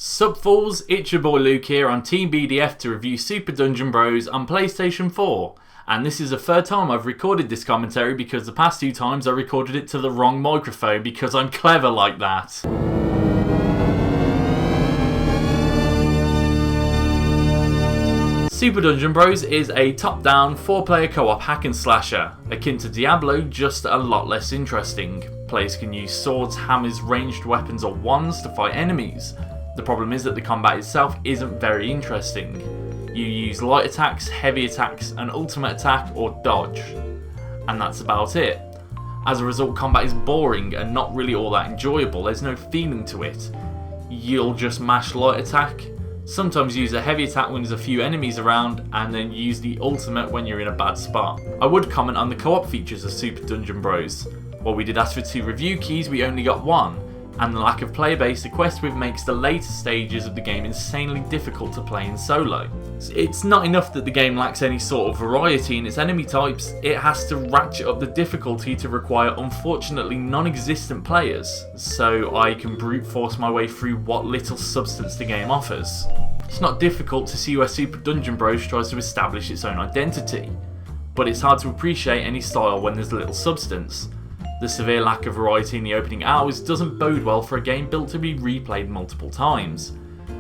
Sup fools, it's your boy Luke here on Team BDF to review Super Dungeon Bros on PlayStation 4. And this is the third time I've recorded this commentary because the past two times I recorded it to the wrong microphone because I'm clever like that. Super Dungeon Bros is a top-down, 4-player co-op hack and slasher, akin to Diablo, just a lot less interesting. Players can use swords, hammers, ranged weapons or wands to fight enemies. The problem is that the combat itself isn't very interesting. You use light attacks, heavy attacks, an ultimate attack or dodge. And that's about it. As a result, combat is boring and not really all that enjoyable. There's no feeling to it. You'll just mash light attack, sometimes use a heavy attack when there's a few enemies around, and then use the ultimate when you're in a bad spot. I would comment on the co-op features of Super Dungeon Bros. While we did ask for 2 review keys, we only got 1. And the lack of player base to quest with makes the later stages of the game insanely difficult to play in solo. It's not enough that the game lacks any sort of variety in its enemy types, it has to ratchet up the difficulty to require unfortunately non-existent players, so I can brute force my way through what little substance the game offers. It's not difficult to see where Super Dungeon Bros tries to establish its own identity, but it's hard to appreciate any style when there's little substance. The severe lack of variety in the opening hours doesn't bode well for a game built to be replayed multiple times.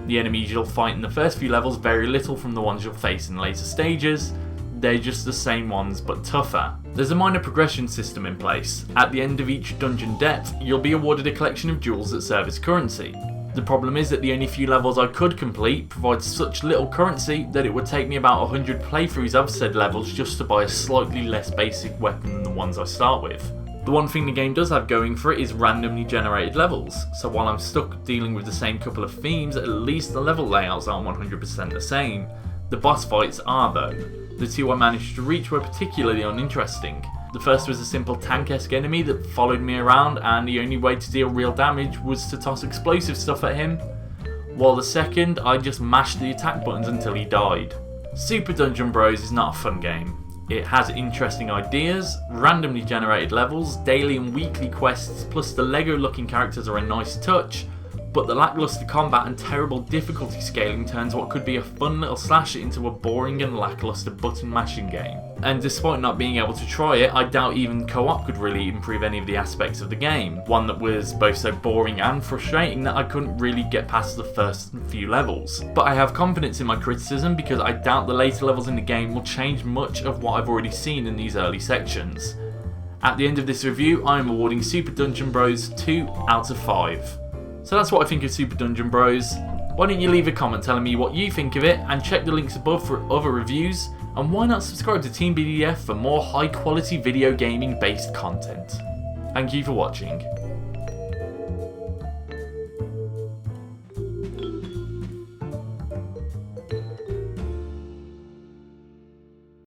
The enemies you'll fight in the first few levels vary little from the ones you'll face in later stages. They're just the same ones but tougher. There's a minor progression system in place. At the end of each dungeon depth, you'll be awarded a collection of jewels that serve as currency. The problem is that the only few levels I could complete provide such little currency that it would take me about 100 playthroughs of said levels just to buy a slightly less basic weapon than the ones I start with. The one thing the game does have going for it is randomly generated levels, so while I'm stuck dealing with the same couple of themes, at least the level layouts aren't 100% the same. The boss fights are though. The 2 I managed to reach were particularly uninteresting. The first was a simple tank-esque enemy that followed me around and the only way to deal real damage was to toss explosive stuff at him, while the second I just mashed the attack buttons until he died. Super Dungeon Bros is not a fun game. It has interesting ideas, randomly generated levels, daily and weekly quests, plus the Lego looking characters are a nice touch, but the lackluster combat and terrible difficulty scaling turns what could be a fun little slasher into a boring and lackluster button mashing game. And despite not being able to try it, I doubt even co-op could really improve any of the aspects of the game, one that was both so boring and frustrating that I couldn't really get past the first few levels. But I have confidence in my criticism because I doubt the later levels in the game will change much of what I've already seen in these early sections. At the end of this review, I am awarding Super Dungeon Bros 2 out of 5. So that's what I think of Super Dungeon Bros. Why don't you leave a comment telling me what you think of it and check the links above for other reviews, and why not subscribe to Team BDF for more high quality video gaming based content. Thank you for watching.